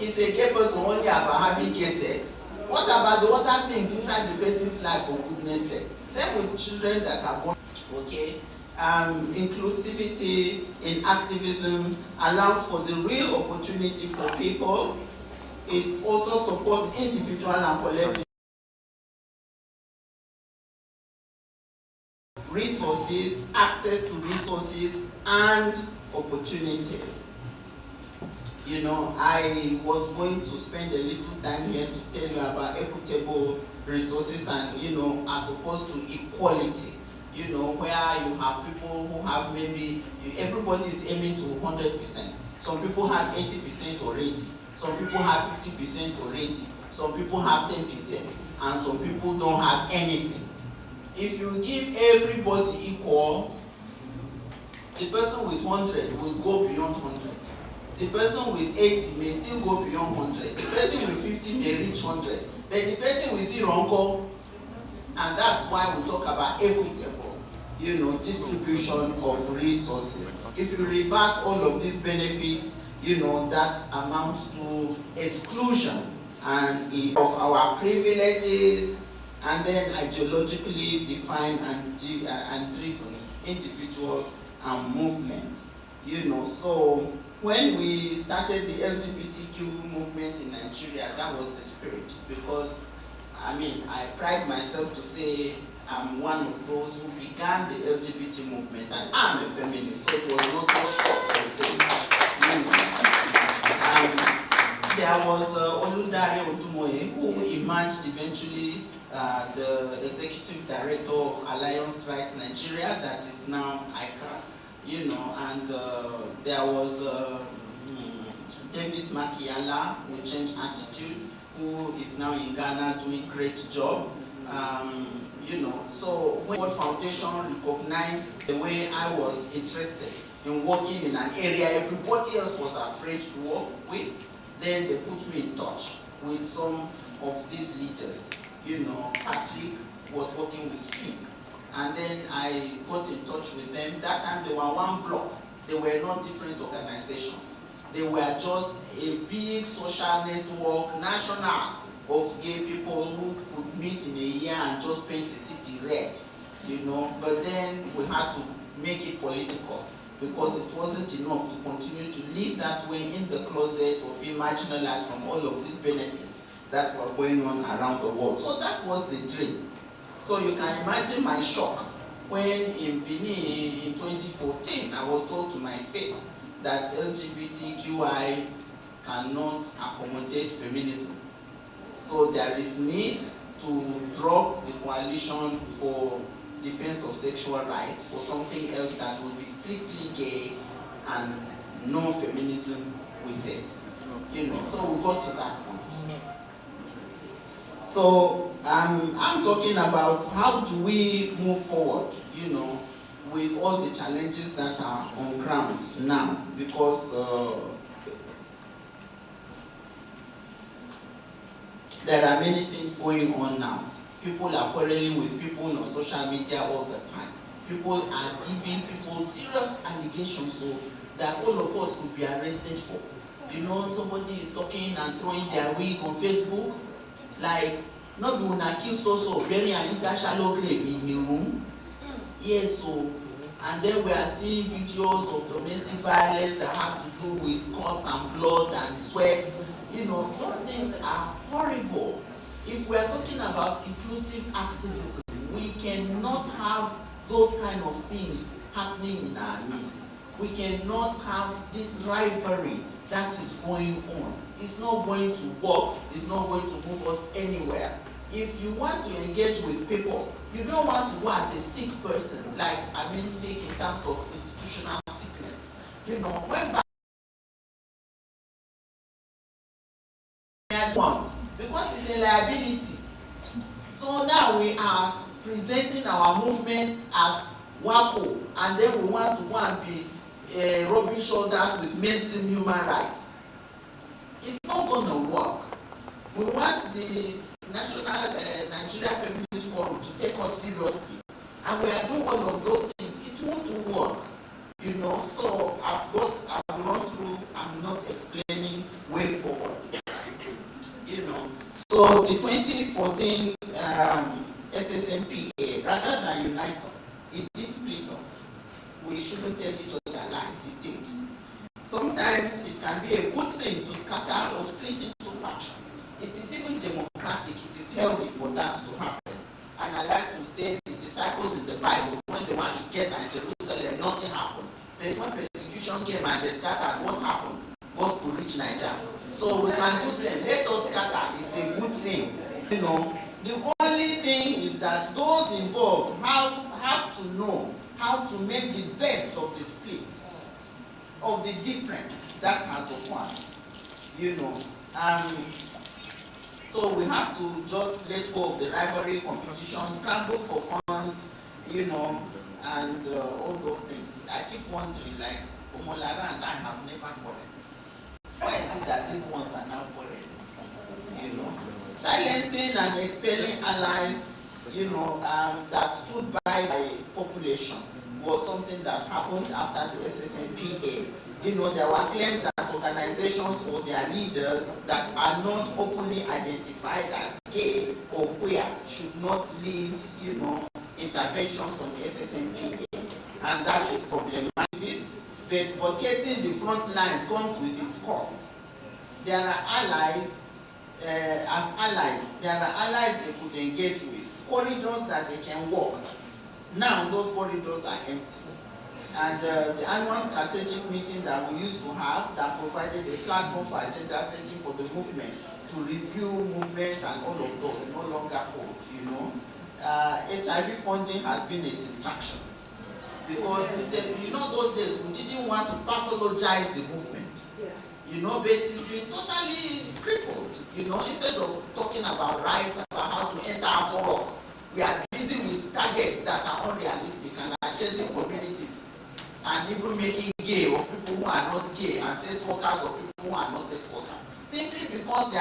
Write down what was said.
is a gay person only about having gay sex? What about the other things inside the person's life, for goodness sake? Same with children that are born. Okay. Inclusivity in activism allows for the real opportunity for people. It also supports individual and collective resources, access to resources and opportunities. You know, I was going to spend a little time here to tell you about equitable resources and, you know, as opposed to equality. You know, where you have people who have maybe, everybody is aiming to 100%. Some people have 80% already. Some people have 50% already. Some people have 10%. And some people don't have anything. If you give everybody equal, the person with 100 will go beyond 100. The person with 80 may still go beyond 100. The person with 50 may reach 100. But the person with 0 won't go. And that's why we talk about equitable, you know, distribution of resources. If you reverse all of these benefits, you know, that amounts to exclusion and of our privileges, and then ideologically defined and driven individuals and movements. You know, so when we started the LGBTQ movement in Nigeria, that was the spirit, because I mean, I pride myself to say I'm one of those who began the LGBT movement, and I'm a feminist, so it was not a shock of this. There was Oludare Odumoye, who emerged eventually the executive director of Alliance Rights Nigeria, that is now ICA, you know, and there was Davis Makiala with Change Attitude, who is now in Ghana doing a great job. You know, so when World Foundation recognized the way I was interested in working in an area everybody else was afraid to work with, then they put me in touch with some of these leaders. You know, Patrick was working with SPIN, and then I got in touch with them. That time they were one block. They were not different organizations. They were just a big social network, national, of gay people who could meet in a year and just paint the city red, you know. But then we had to make it political, because it wasn't enough to continue to live that way in the closet or be marginalized from all of these benefits that were going on around the world. So that was the dream. So you can imagine my shock when in Benin in 2014, I was told to my face that LGBTQI cannot accommodate feminism. So there is need to drop the coalition for defense of sexual rights for something else that will be strictly gay and no feminism with it. You know, so we got to that point. So I'm talking about how do we move forward, you know, with all the challenges that are on ground now, because there are many things going on now. People are quarreling with people on social media all the time. People are giving people serious allegations so that all of us could be arrested for. You know, somebody is talking and throwing their wig on Facebook, like, not be una kill so bury an inside shallow grave in the room. Yes, so, and then we are seeing videos of domestic violence that have to do with cuts and blood and sweat. You know, those things are horrible. If we are talking about inclusive activism, we cannot have those kind of things happening in our midst. We cannot have this rivalry that is going on. It's not going to work. It's not going to move us anywhere. If you want to engage with people, you don't want to go as a sick person, like, I mean sick in terms of institutional sickness. You know, when because it's a liability. So now we are presenting our movement as WAPO, and then we want to go and be rubbing shoulders with mainstream human rights. It's not going to work. We want the National Nigeria Feminist Forum to take us seriously, and we are doing all of those things. It won't work, you know. So I've gone through. I'm not explaining way forward. So the 2014 SSNPA, rather than unite us, it did split us. We shouldn't tell each other lies, it did. Sometimes it can be a good thing to scatter or split into factions. It is even democratic, it is healthy for that to happen. And I like to say the disciples in the Bible, when they were together in Jerusalem, nothing happened. But when persecution came and they scattered, what happened? Gospel reached Nigeria. So we can do say, let us scatter, it's a good thing. You know, the only thing is that those involved have to know how to make the best of the split, of the difference that has occurred. You know, so we have to just let go of the rivalry, competition, scramble for funds, you know, and all those things. I keep wondering, like, Omolara and I have never quarreled. Why is it that these ones are now quarreling? You know, silencing and expelling allies, you know, that stood by the population was something that happened after the SSNPA. You know, there were claims that organizations or their leaders that are not openly identified as gay or queer should not lead, you know, interventions on the SSNPA, and that is problematic. But vacating the front lines comes with its costs. There are allies, as allies, there are allies they could engage with, corridors that they can walk. Now those corridors are empty. And the annual strategic meeting that we used to have that provided a platform for agenda setting for the movement to review movement and all of those no longer hold, you know. HIV funding has been a distraction. Because instead, you know, those days we didn't want to pathologize the movement. You know, but it's been totally crippled. You know, instead of talking about rights, about how to enter Aso Rock, we are busy with targets that are unrealistic and are chasing communities, and even making gay of people who are not gay, and sex workers of people who are not sex workers, simply because they